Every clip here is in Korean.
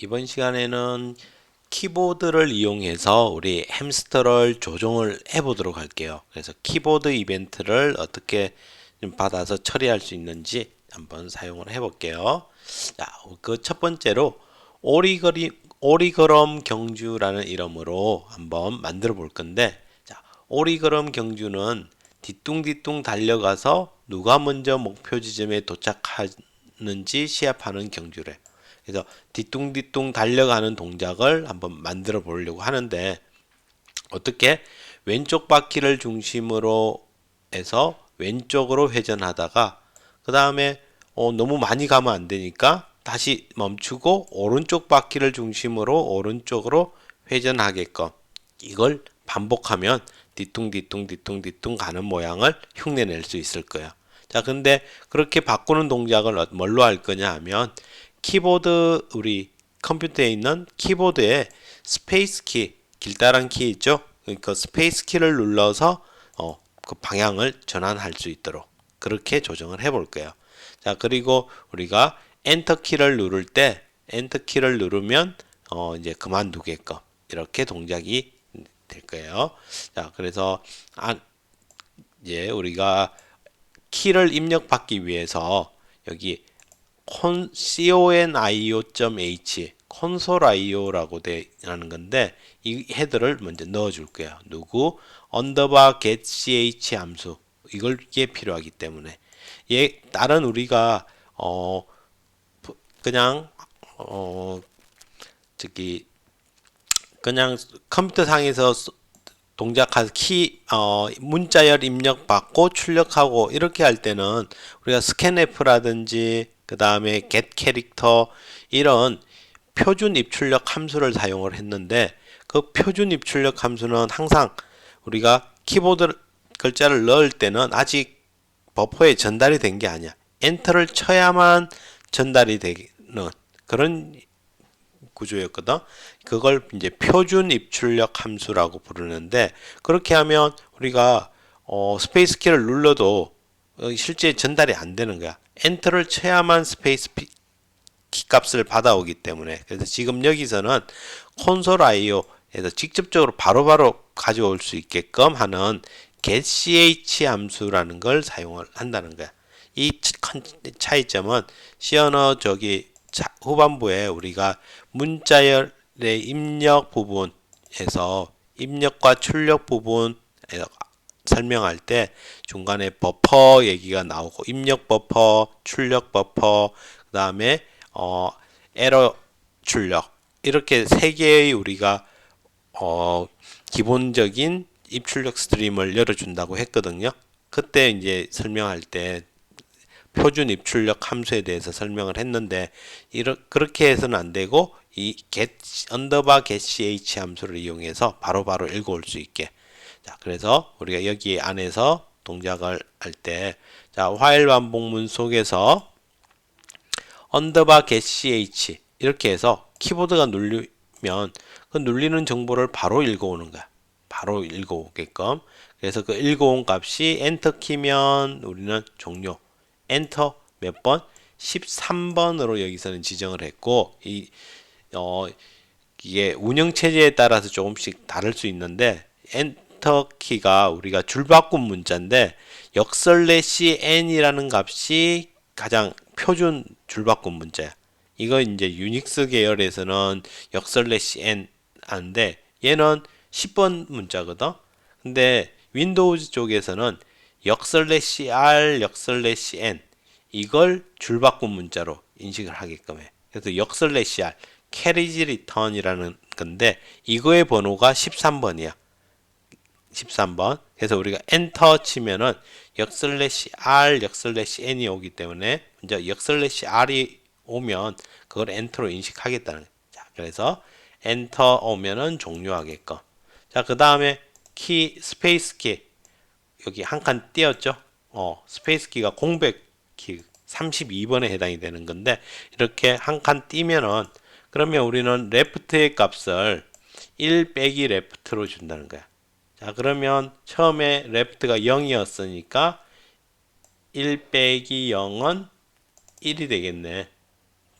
이번 시간에는 키보드를 이용해서 우리 햄스터를 조종을 해보도록 할게요. 그래서 키보드 이벤트를 어떻게 좀 받아서 처리할 수 있는지 한번 사용을 해볼게요. 자, 그 첫 번째로 오리걸음 경주라는 이름으로 한번 만들어 볼 건데, 자, 오리걸음 경주는 뒤뚱뒤뚱 달려가서 누가 먼저 목표 지점에 도착하는지 시합하는 경주래. 그래서 뒤뚱뒤뚱 달려가는 동작을 한번 만들어 보려고 하는데, 어떻게 왼쪽 바퀴를 중심으로 해서 왼쪽으로 회전하다가 그 다음에 너무 많이 가면 안 되니까 다시 멈추고 오른쪽 바퀴를 중심으로 오른쪽으로 회전하게끔 이걸 반복하면 뒤뚱뒤뚱 가는 모양을 흉내낼 수 있을 거야. 자, 근데 그렇게 바꾸는 동작을 뭘로 할 거냐 하면 키보드 우리 컴퓨터에 있는 키보드에 스페이스 키, 길다란 키 있죠? 그러니까 스페이스 키를 눌러서 그 방향을 전환할 수 있도록 그렇게 조정을 해 볼게요. 자, 그리고 우리가 엔터 키를 누를 때 엔터 키를 누르면 이제 그만두게끔 이렇게 동작이 될 거예요. 자, 그래서 이제 우리가 키를 입력받기 위해서 여기 conio.h consoleio라고 되는 건데 이 헤더를 먼저 넣어 줄 거예요. 누구 언더바 getch 함수 이게 필요하기 때문에 다른 우리가 그냥 어 저기 그냥 컴퓨터 상에서 동작할 문자열 입력 받고 출력하고 이렇게 할 때는 우리가 스캔F라든지 그 다음에 get 캐릭터 이런 표준 입출력 함수를 사용을 했는데 그 표준 입출력 함수는 항상 우리가 키보드 글자를 넣을 때는 아직 버퍼에 전달이 된 게 아니야. 엔터를 쳐야만 전달이 되는 그런 구조였거든. 그걸 이제 표준 입출력 함수라고 부르는데 그렇게 하면 우리가 스페이스 키를 눌러도 실제 전달이 안 되는 거야. 엔터를 쳐야만 스페이스 키 값을 받아오기 때문에 그래서 지금 여기서는 콘솔 IO에서 직접적으로 바로바로 가져올 수 있게끔 하는 getch 함수라는 걸 사용을 한다는 거야. 이 차이점은 시언어 후반부에 우리가 문자열의 입력 부분에서 입력과 출력 부분에서 설명할 때 중간에 버퍼 얘기가 나오고 입력 버퍼, 출력 버퍼, 그 다음에 에러 출력 이렇게 세 개의 우리가 기본적인 입출력 스트림을 열어준다고 했거든요. 그때 이제 설명할 때 표준 입출력 함수에 대해서 설명을 했는데 그렇게 해서는 안 되고 이 get 언더바 getch 함수를 이용해서 바로바로 읽어올 수 있게. 자, 그래서 우리가 여기 안에서 동작을 할 때, 자, while 반복문 속에서 언더바 getch 이렇게 해서 키보드가 눌리면 그 눌리는 정보를 바로 읽어오는 거야. 바로 읽어오게끔. 그래서 그 읽어온 값이 엔터 키면 우리는 종료. 엔터 몇 번? 13번으로 여기서는 지정을 했고 이게 운영 체제에 따라서 조금씩 다를 수 있는데 엔터 키가 우리가 줄바꿈 문자인데 역설래시 n이라는 값이 가장 표준 줄바꿈 문자야. 이거 이제 유닉스 계열에서는 역설래시 n 하는데 얘는 10번 문자거든. 근데 윈도우즈 쪽에서는 역설래시 r 역설래시 n 이걸 줄바꿈 문자로 인식을 하게끔 해. 그래서 역설래시 r 캐리지 리턴이라는 건데 이거의 번호가 13번이야. 13번. 그래서 우리가 엔터 치면은 역슬래시 r 역슬래시 n이 오기 때문에 먼저 역슬래시 r이 오면 그걸 엔터로 인식하겠다는 거예요. 자, 그래서 엔터 오면은 종료하게끔. 자, 그 다음에 키 스페이스 키 여기 한 칸 띄었죠? 스페이스 키가 공백 키 32번에 해당이 되는 건데 이렇게 한 칸 띄면은 그러면 우리는 레프트의 값을 1 빼기 레프트로 준다는 거야. 자, 그러면 처음에 레프트가 0이었으니까 1 빼기 0은 1이 되겠네.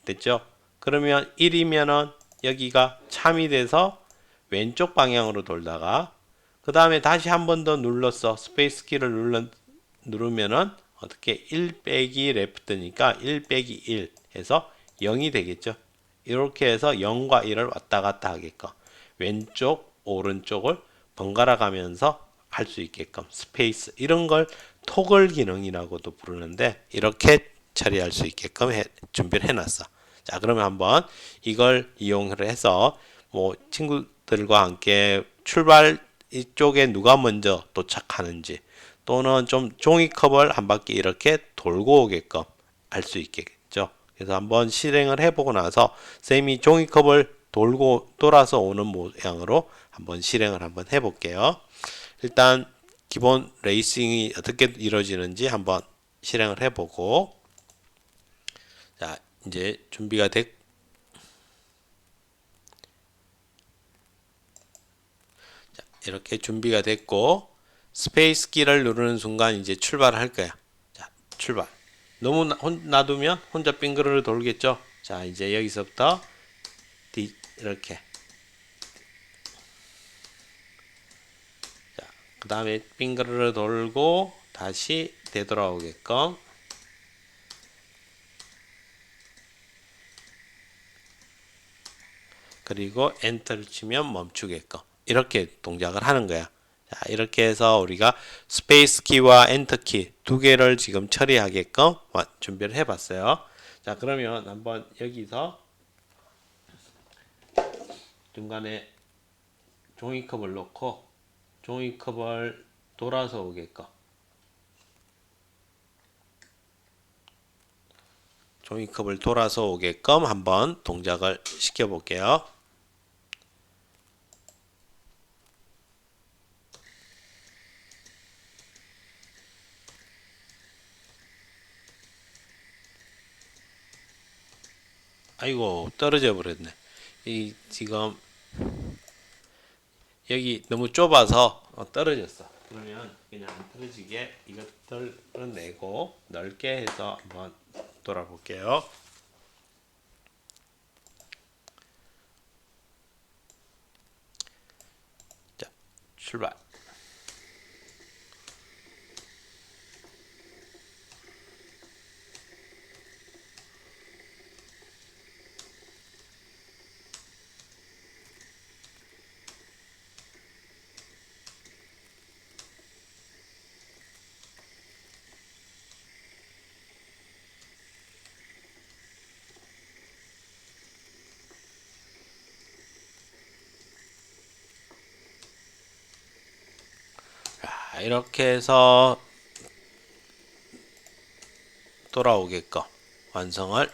됐죠? 그러면 1이면은 여기가 참이 돼서 왼쪽 방향으로 돌다가 그 다음에 다시 한 번 더 눌렀어. 스페이스 키를 누르면은 어떻게 1 빼기 레프트니까 1 빼기 1 해서 0이 되겠죠. 이렇게 해서 0과 1을 왔다 갔다 하게끔 왼쪽 오른쪽을 번갈아 가면서 할 수 있게끔 스페이스 이런 걸 토글 기능이라고도 부르는데 이렇게 처리할 수 있게끔 준비를 해놨어. 자, 그러면 한번 이걸 이용을 해서 뭐 친구들과 함께 출발 이쪽에 누가 먼저 도착하는지 또는 좀 종이컵을 한 바퀴 이렇게 돌고 오게끔 할 수 있겠죠. 그래서 한번 실행을 해보고 나서 쌤이 종이컵을 돌아서 오는 모양으로 한번 실행을 한번 해볼게요. 일단 기본 레이싱이 어떻게 이루어지는지 한번 실행을 해보고 자 이제 준비가 됐 이렇게 준비가 됐고 스페이스 키를 누르는 순간 이제 출발을 할 거야. 자, 출발. 너무 놔두면 혼자 빙그르르 돌겠죠. 자, 이제 여기서부터 이렇게. 자, 그 다음에 빙그르르 돌고 다시 되돌아오게끔. 그리고 엔터를 치면 멈추게끔. 이렇게 동작을 하는 거야. 자, 이렇게 해서 우리가 스페이스 키와 엔터 키 두 개를 지금 처리하게끔 준비를 해봤어요. 자, 그러면 한번 여기서 중간에 종이컵을 놓고 종이컵을 돌아서 오게끔 종이컵을 돌아서 오게끔 한번 동작을 시켜 볼게요. 아이고 떨어져 버렸네. 이 지금 여기 너무 좁아서 떨어졌어. 그러면 그냥 안 떨어지게 이것들을 내고 넓게 해서 한번 돌아볼게요. 자, 출발. 자, 이렇게 해서 돌아오게끔 완성을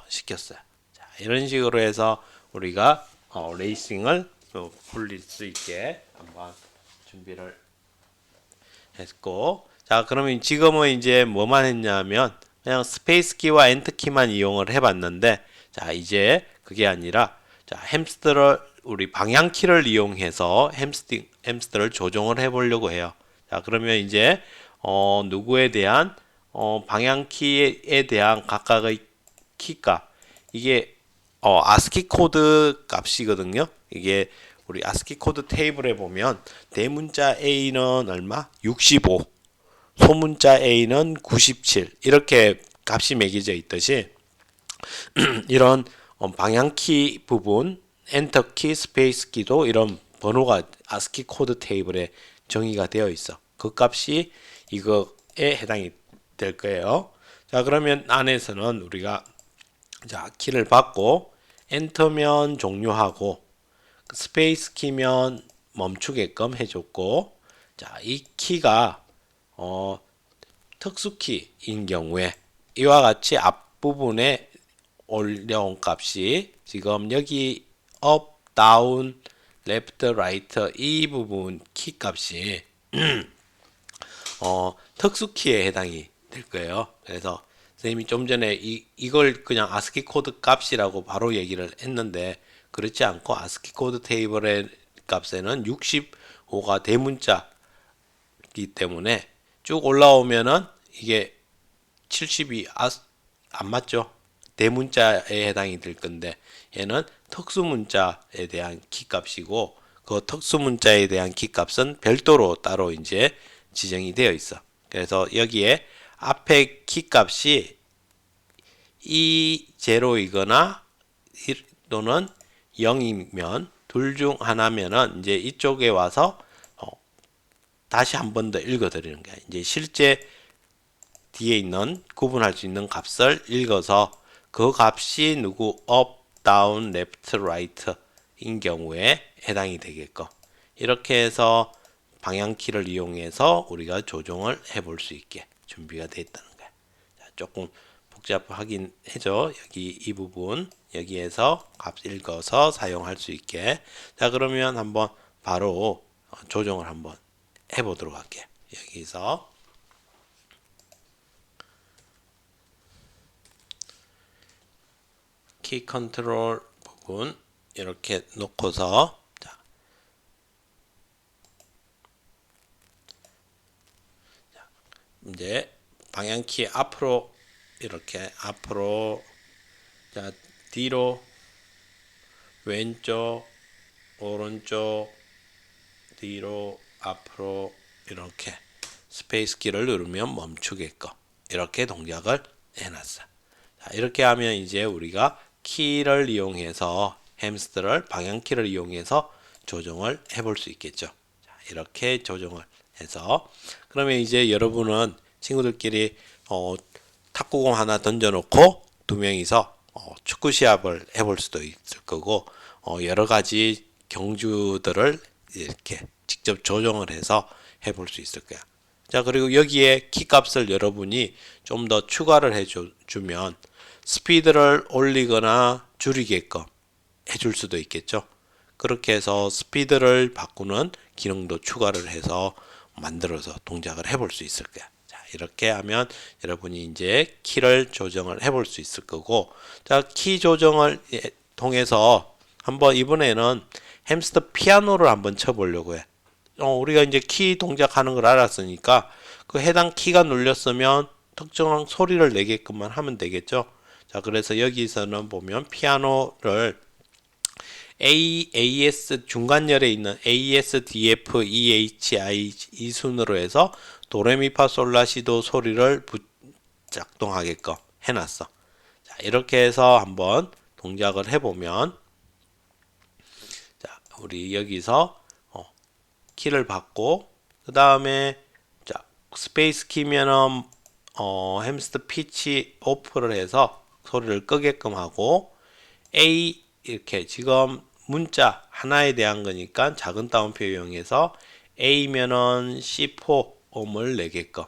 시켰어요. 자, 이런 식으로 해서 우리가 레이싱을 굴릴 수 있게 한번 준비를 했고, 자, 그러면 지금은 이제 뭐만 했냐면 그냥 스페이스 키와 엔터 키만 이용을 해봤는데, 자, 이제 그게 아니라 자, 햄스터를 우리 방향 키를 이용해서 햄스터를 조정을 해보려고 해요. 자, 그러면 이제 누구에 대한 방향 키에 대한 각각의 키값 이게 아스키 코드 값이거든요. 이게 우리 아스키 코드 테이블에 보면 대문자 A는 얼마? 65, 소문자 A는 97 이렇게 값이 매겨져 있듯이 이런 방향키 부분, 엔터키, 스페이스키도 이런 번호가 아스키 코드 테이블에 정의가 되어 있어. 그 값이 이거에 해당이 될 거예요. 자, 그러면 안에서는 우리가 자, 키를 받고 엔터면 종료하고 스페이스 키면 멈추게끔 해줬고 자, 이 키가 특수 키인 경우에 이와 같이 앞부분에 올려온 값이 지금 여기 업, 다운, 레프트, 라이트 이 부분 키 값이 특수 키에 해당이 될 거예요. 그래서 선생님이 좀 전에 이걸 그냥 아스키 코드 값이라고 바로 얘기를 했는데 그렇지 않고 아스키 코드 테이블의 값에는 65가 대문자이기 때문에 쭉 올라오면은 이게 70이 안 맞죠? 대문자에 해당이 될 건데 얘는 특수문자에 대한 키값이고 그 특수문자에 대한 키값은 별도로 따로 이제 지정이 되어 있어. 그래서 여기에 앞에 키값이 제로이거나 또는 0이면 둘 중 하나면은 이제 이쪽에 와서 다시 한 번 더 읽어 드리는 거야. 이제 실제 뒤에 있는 구분할 수 있는 값을 읽어서 그 값이 누구 up, down, left, right인 경우에 해당이 되겠고 이렇게 해서 방향키를 이용해서 우리가 조정을 해볼 수 있게 준비가 되어 있다는 거야. 자, 조금 복잡하긴 해죠. 여기 이 부분 여기에서 값 읽어서 사용할 수 있게. 자, 그러면 한번 바로 조정을 한번 해보도록 할게요. 여기서 키 컨트롤 부분 이렇게 놓고서 이제 방향키 앞으로 이렇게 앞으로 자 뒤로 왼쪽 오른쪽 뒤로 앞으로 이렇게 스페이스 키를 누르면 멈추게끔 이렇게 동작을 해놨어. 자, 이렇게 하면 이제 우리가 키를 이용해서 햄스터를 방향키를 이용해서 조정을 해볼 수 있겠죠. 자, 이렇게 조정을 해서 그러면 이제 여러분은 친구들끼리 탁구공 하나 던져놓고 두 명이서 축구 시합을 해볼 수도 있을 거고 여러 가지 경주들을 이렇게 직접 조정을 해서 해볼 수 있을 거야. 자, 그리고 여기에 키값을 여러분이 좀 더 추가를 해주면 스피드를 올리거나 줄이게끔 해줄 수도 있겠죠. 그렇게 해서 스피드를 바꾸는 기능도 추가를 해서 만들어서 동작을 해볼 수 있을 거야. 자, 이렇게 하면 여러분이 이제 키를 조정을 해볼 수 있을 거고, 자, 키 조정을 통해서 한번 이번에는 햄스터 피아노를 한번 쳐보려고 해. 우리가 이제 키 동작하는 걸 알았으니까 그 해당 키가 눌렸으면 특정한 소리를 내게끔만 하면 되겠죠. 자, 그래서 여기서는 보면 피아노를 AS 중간열에 있는 AS, DF, EH, I 이 순으로 해서 도레미파솔라시도 소리를 작동하게끔 해놨어. 자, 이렇게 해서 한번 동작을 해보면 자, 우리 여기서 키를 받고 그 다음에 자 스페이스 키면은 햄스터 피치 오프를 해서 소리를 끄게끔 하고 A 이렇게 지금 문자 하나에 대한 거니까 작은 따옴표 이용해서 A면은 C4음을 내게끔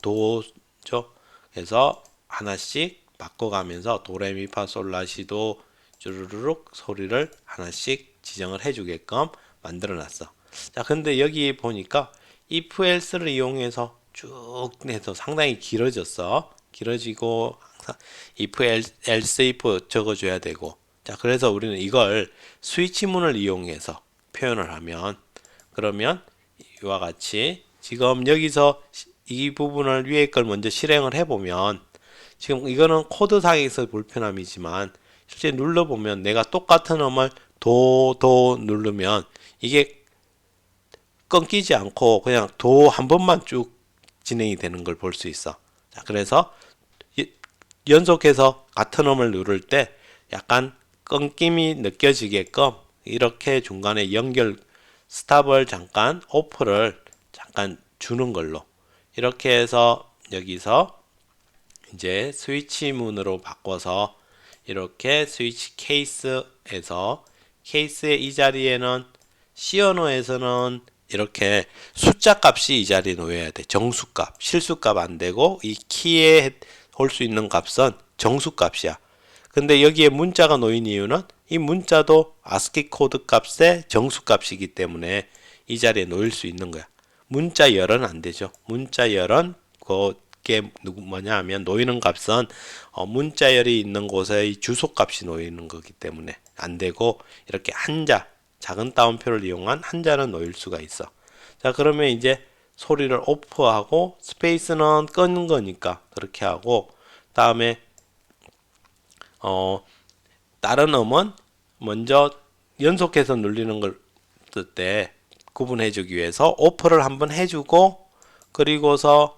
도죠. 그래서 하나씩 바꿔가면서 도레미파솔라시도 쭈르륵 소리를 하나씩 지정을 해주게끔 만들어놨어. 자, 근데 여기 보니까 if else를 이용해서 쭉 해서 상당히 길어졌어. 길어지고 if else if 적어줘야 되고. 자, 그래서 우리는 이걸 스위치문을 이용해서 표현을 하면 그러면 이와 같이 지금 여기서 이 부분을 위에 걸 먼저 실행을 해보면 지금 이거는 코드상에서 불편함이지만 실제 눌러보면 내가 똑같은 음을 도 누르면 이게 끊기지 않고 그냥 도 한 번만 쭉 진행이 되는 걸 볼 수 있어. 자, 그래서 연속해서 같은 음을 누를 때 약간 끊김이 느껴지게끔 이렇게 중간에 연결 스탑을 잠깐 오프를 잠깐 주는 걸로 이렇게 해서 여기서 이제 스위치 문으로 바꿔서 이렇게 스위치 케이스에서 케이스의 이 자리에는 C 언어에서는 이렇게 숫자 값이 이 자리에 놓여야 돼. 정수값, 실수값 안 되고 이 키에 올 수 있는 값은 정수값이야. 근데 여기에 문자가 놓인 이유는 이 문자도 ASCII 코드 값의 정수값이기 때문에 이 자리에 놓일 수 있는 거야. 문자열은 안 되죠. 문자열은 그게 뭐냐 하면 놓이는 값은 문자열이 있는 곳의 주소값이 놓이는 거기 때문에 안 되고 이렇게 한자 작은 따옴표를 이용한 한자는 놓일 수가 있어. 자, 그러면 이제 소리를 오프하고 스페이스는 끄는 거니까 그렇게 하고 다음에 다른 음은 먼저 연속해서 눌리는 걸 때 구분해주기 위해서 오프를 한번 해주고 그리고서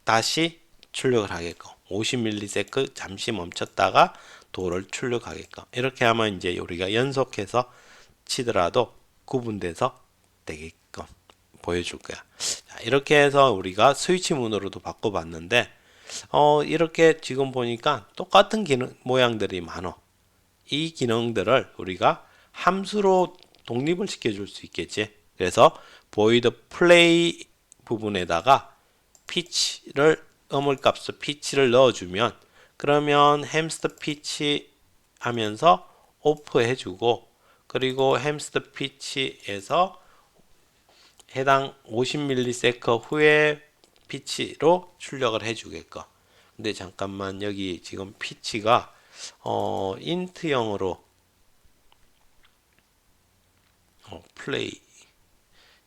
다시 출력을 하게끔 50ms 잠시 멈췄다가 도를 출력하게끔 이렇게 하면 이제 우리가 연속해서 치더라도 구분돼서 되게끔 보여줄 거야. 자, 이렇게 해서 우리가 스위치 문으로도 바꿔봤는데 이렇게 지금 보니까 똑같은 기능 모양들이 많어. 이 기능들을 우리가 함수로 독립을 시켜줄 수 있겠지. 그래서 void play 부분에다가 피치를 값을 피치를 넣어주면 그러면 햄스터 피치 하면서 오프 해주고 그리고 햄스터 피치에서 해당 50ms 후에 피치로 출력을 해주겠고 근데 잠깐만 여기 지금 피치가 인트형으로 플레이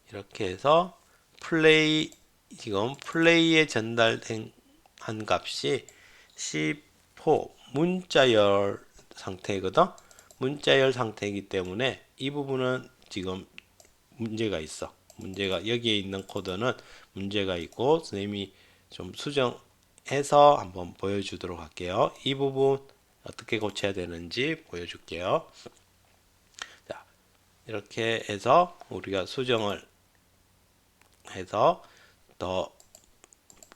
이렇게 해서 플레이 지금 플레이에 전달된 한 값이 C4 문자열 상태거든. 문자열 상태이기 때문에 이 부분은 지금 문제가 있어. 문제가 여기에 있는 코드는 문제가 있고 선생님이 좀 수정해서 한번 보여주도록 할게요. 이 부분 어떻게 고쳐야 되는지 보여줄게요. 자, 이렇게 해서 우리가 수정을 해서 더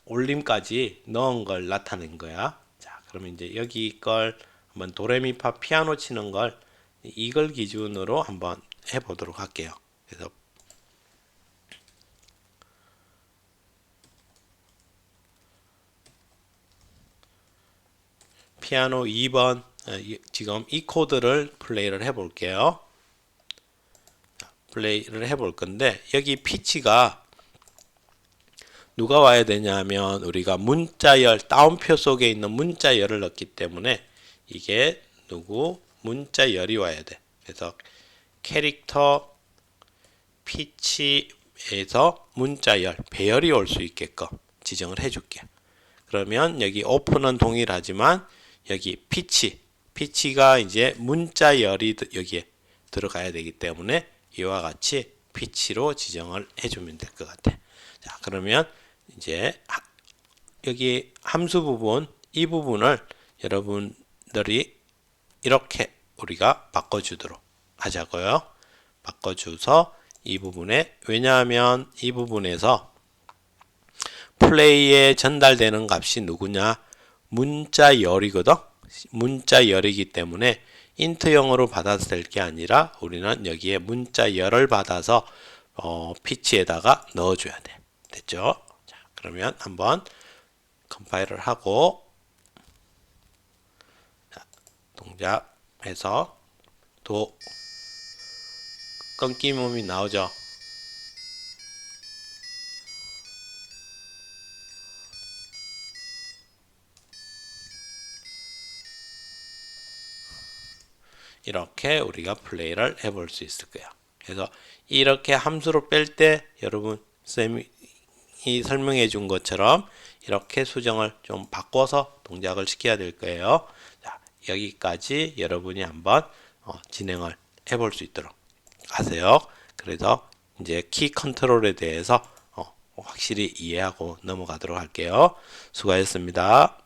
올림까지 넣은 걸 나타낸 거야. 자, 그러면 이제 여기 걸 한번 도레미파 피아노 치는 걸 이걸 기준으로 한번 해보도록 할게요. 그래서 피아노 2번 지금 이 코드를 플레이를 해볼게요. 플레이를 해볼 건데 여기 피치가 누가 와야 되냐면 우리가 문자열 다운표 속에 있는 문자열을 넣기 때문에 이게 누구 문자열이 와야 돼. 그래서 캐릭터 피치에서 문자열 배열이 올 수 있게끔 지정을 해줄게. 그러면 여기 오픈은 동일하지만 여기 피치가 이제 문자열이 여기에 들어가야 되기 때문에 이와 같이 피치로 지정을 해주면 될 것 같아. 자, 그러면 이제 여기 함수 부분 이 부분을 여러분들이 이렇게 우리가 바꿔주도록 하자고요. 바꿔줘서 이 부분에 왜냐하면 이 부분에서 플레이에 전달되는 값이 누구냐 문자열이거든. 문자열이기 때문에 인트형으로 받아도 될 게 아니라 우리는 여기에 문자열을 받아서 피치에다가 넣어줘야 돼. 됐죠? 자, 그러면 한번 컴파일을 하고 자, 동작해서 도 끊김음이 나오죠. 이렇게 우리가 플레이를 해볼 수 있을 거예요. 그래서 이렇게 함수로 뺄 때 여러분 쌤이 설명해 준 것처럼 이렇게 수정을 좀 바꿔서 동작을 시켜야 될 거예요. 자, 여기까지 여러분이 한번 진행을 해볼 수 있도록 하세요. 그래서 이제 키 컨트롤에 대해서 확실히 이해하고 넘어가도록 할게요. 수고하셨습니다.